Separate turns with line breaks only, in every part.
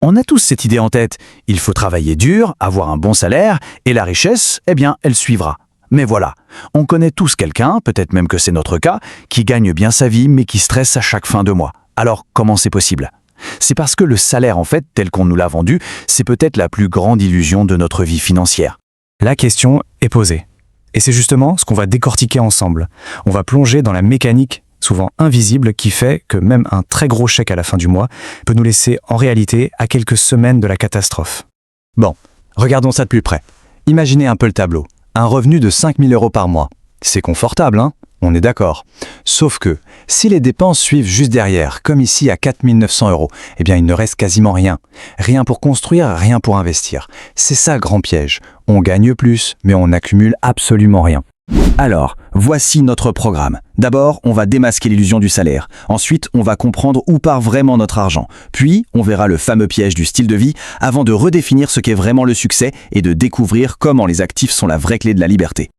On a tous cette idée en tête. Il faut travailler dur, avoir un bon salaire, et la richesse, eh bien, elle suivra. Mais voilà, on connaît tous quelqu'un, peut-être même que c'est notre cas, qui gagne bien sa vie mais qui stresse à chaque fin de mois. Alors, comment c'est possible? C'est parce que le salaire, en fait, tel qu'on nous l'a vendu, c'est peut-être la plus grande illusion de notre vie financière.
La question est posée. Et c'est justement ce qu'on va décortiquer ensemble. On va plonger dans la mécanique, souvent invisible, qui fait que même un très gros chèque à la fin du mois peut nous laisser en réalité à quelques semaines de la catastrophe.
Bon, regardons ça de plus près. Imaginez un peu le tableau. Un revenu de 5 000 € par mois. C'est confortable, hein? On est d'accord. Sauf que, si les dépenses suivent juste derrière, comme ici à 4 900 €, eh bien il ne reste quasiment rien. Rien pour construire, rien pour investir. C'est ça le grand piège. On gagne plus, mais on n'accumule absolument rien.
Alors, voici notre programme. D'abord, on va démasquer l'illusion du salaire. Ensuite, on va comprendre où part vraiment notre argent. Puis, on verra le fameux piège du style de vie avant de redéfinir ce qu'est vraiment le succès et de découvrir comment les actifs sont la vraie clé de la liberté.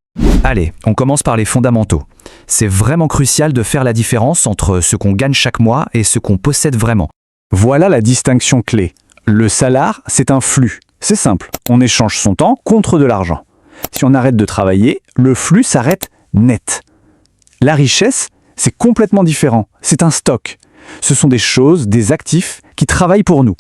Allez, on commence par les fondamentaux. C'est vraiment crucial de faire la différence entre ce qu'on gagne chaque mois et ce qu'on possède vraiment.
Voilà la distinction clé. Le salaire, c'est un flux. C'est simple, on échange son temps contre de l'argent. Si on arrête de travailler, le flux s'arrête net. La richesse, c'est complètement différent. C'est un stock. Ce sont des choses, des actifs qui travaillent pour nous.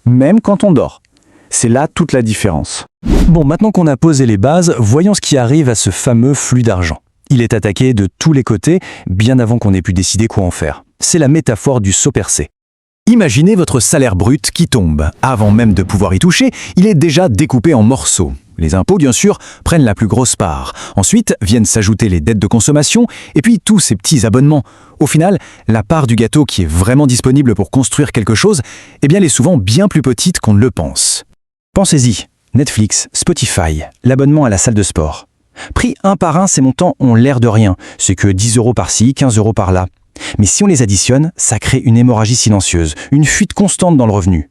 Même quand on dort. C'est là toute la différence.
Bon, maintenant qu'on a posé les bases, voyons ce qui arrive à ce fameux flux d'argent. Il est attaqué de tous les côtés, bien avant qu'on ait pu décider quoi en faire. C'est la métaphore du seau percé. Imaginez votre salaire brut qui tombe. Avant même de pouvoir y toucher, il est déjà découpé en morceaux. Les impôts, bien sûr, prennent la plus grosse part. Ensuite, viennent s'ajouter les dettes de consommation et puis tous ces petits abonnements. Au final, la part du gâteau qui est vraiment disponible pour construire quelque chose, eh bien, elle est souvent bien plus petite qu'on ne le pense. Pensez-y, Netflix, Spotify, l'abonnement à la salle de sport. Pris un par un, ces montants ont l'air de rien. C'est que 10 € par-ci, 15 € par-là. Mais si on les additionne, ça crée une hémorragie silencieuse, une fuite constante dans le revenu.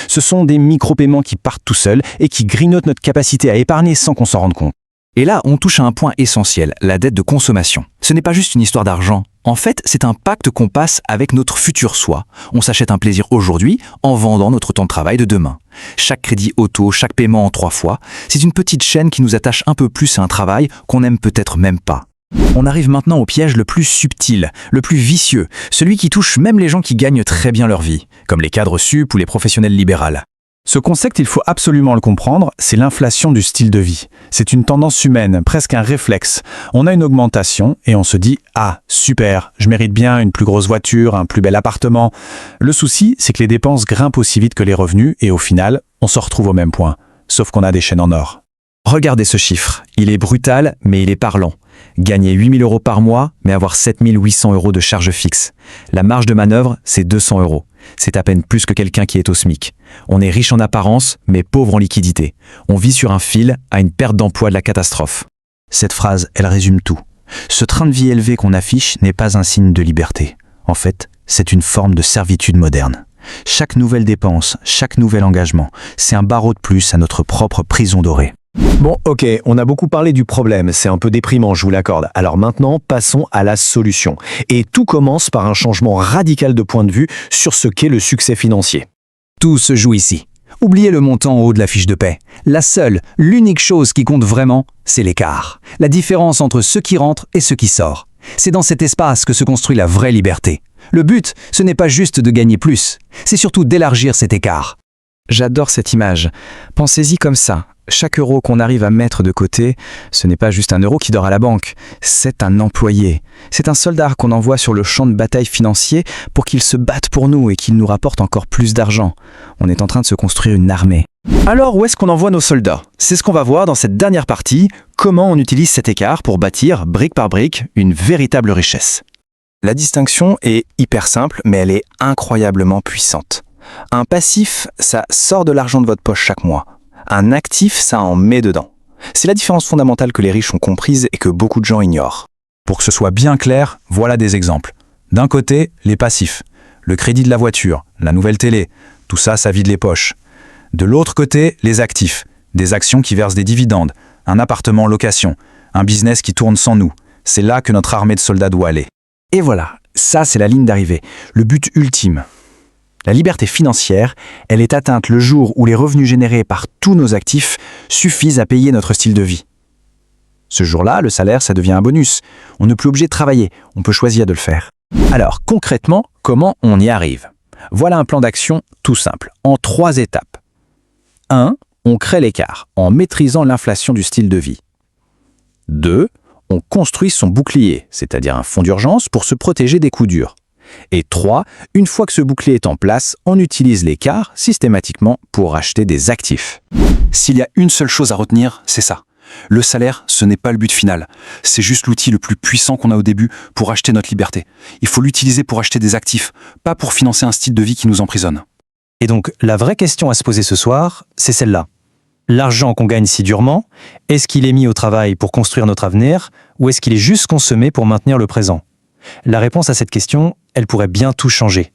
Ce sont des micro-paiements qui partent tout seuls et qui grignotent notre capacité à épargner sans qu'on s'en rende compte.
Et là, on touche à un point essentiel, la dette de consommation. Ce n'est pas juste une histoire d'argent. En fait, c'est un pacte qu'on passe avec notre futur soi. On s'achète un plaisir aujourd'hui en vendant notre temps de travail de demain. Chaque crédit auto, chaque paiement en 3 fois, c'est une petite chaîne qui nous attache un peu plus à un travail qu'on n'aime peut-être même pas. On arrive maintenant au piège le plus subtil, le plus vicieux, celui qui touche même les gens qui gagnent très bien leur vie, comme les cadres sup ou les professionnels libéraux.
Ce concept, il faut absolument le comprendre, c'est l'inflation du style de vie. C'est une tendance humaine, presque un réflexe. On a une augmentation et on se dit « Ah, super, je mérite bien une plus grosse voiture, un plus bel appartement ». Le souci, c'est que les dépenses grimpent aussi vite que les revenus et au final, on se retrouve au même point, sauf qu'on a des chaînes en or.
Regardez ce chiffre, il est brutal, mais il est parlant. Gagner 8 000 € par mois, mais avoir 7 800 € de charges fixes. La marge de manœuvre, c'est 200 €. C'est à peine plus que quelqu'un qui est au SMIC. On est riche en apparence, mais pauvre en liquidité. On vit sur un fil à une perte d'emploi de la catastrophe. Cette phrase, elle résume tout. Ce train de vie élevé qu'on affiche n'est pas un signe de liberté. En fait, c'est une forme de servitude moderne. Chaque nouvelle dépense, chaque nouvel engagement, c'est un barreau de plus à notre propre prison dorée.
Bon, ok, on a beaucoup parlé du problème, c'est un peu déprimant, je vous l'accorde. Alors maintenant, passons à la solution. Et tout commence par un changement radical de point de vue sur ce qu'est le succès financier.
Tout se joue ici. Oubliez le montant en haut de la fiche de paie. La seule, l'unique chose qui compte vraiment, c'est l'écart. La différence entre ce qui rentre et ce qui sort. C'est dans cet espace que se construit la vraie liberté. Le but, ce n'est pas juste de gagner plus, c'est surtout d'élargir cet écart.
J'adore cette image. Pensez-y comme ça. Chaque euro qu'on arrive à mettre de côté, ce n'est pas juste un euro qui dort à la banque, c'est un employé. C'est un soldat qu'on envoie sur le champ de bataille financier pour qu'il se batte pour nous et qu'il nous rapporte encore plus d'argent. On est en train de se construire une armée.
Alors où est-ce qu'on envoie nos soldats? C'est ce qu'on va voir dans cette dernière partie, comment on utilise cet écart pour bâtir, brique par brique, une véritable richesse. La distinction est hyper simple, mais elle est incroyablement puissante. Un passif, ça sort de l'argent de votre poche chaque mois. Un actif, ça en met dedans. C'est la différence fondamentale que les riches ont comprise et que beaucoup de gens ignorent. Pour que ce soit bien clair, voilà des exemples. D'un côté, les passifs. Le crédit de la voiture, la nouvelle télé, tout ça, ça vide les poches. De l'autre côté, les actifs. Des actions qui versent des dividendes, un appartement en location, un business qui tourne sans nous. C'est là que notre armée de soldats doit aller. Et voilà, ça c'est la ligne d'arrivée, le but ultime. La liberté financière, elle est atteinte le jour où les revenus générés par tous nos actifs suffisent à payer notre style de vie. Ce jour-là, le salaire, ça devient un bonus. On n'est plus obligé de travailler, on peut choisir de le faire.
Alors, concrètement, comment on y arrive? Voilà un plan d'action tout simple, en 3 étapes. 1. On crée l'écart, en maîtrisant l'inflation du style de vie. 2. On construit son bouclier, c'est-à-dire un fonds d'urgence pour se protéger des coups durs. Et 3. Une fois que ce bouclier est en place, on utilise l'écart systématiquement pour acheter des actifs.
S'il y a une seule chose à retenir, c'est ça. Le salaire, ce n'est pas le but final. C'est juste l'outil le plus puissant qu'on a au début pour acheter notre liberté. Il faut l'utiliser pour acheter des actifs, pas pour financer un style de vie qui nous emprisonne.
Et donc, la vraie question à se poser ce soir, c'est celle-là. L'argent qu'on gagne si durement, est-ce qu'il est mis au travail pour construire notre avenir ou est-ce qu'il est juste consommé pour maintenir le présent? La réponse à cette question, elle pourrait bien tout changer.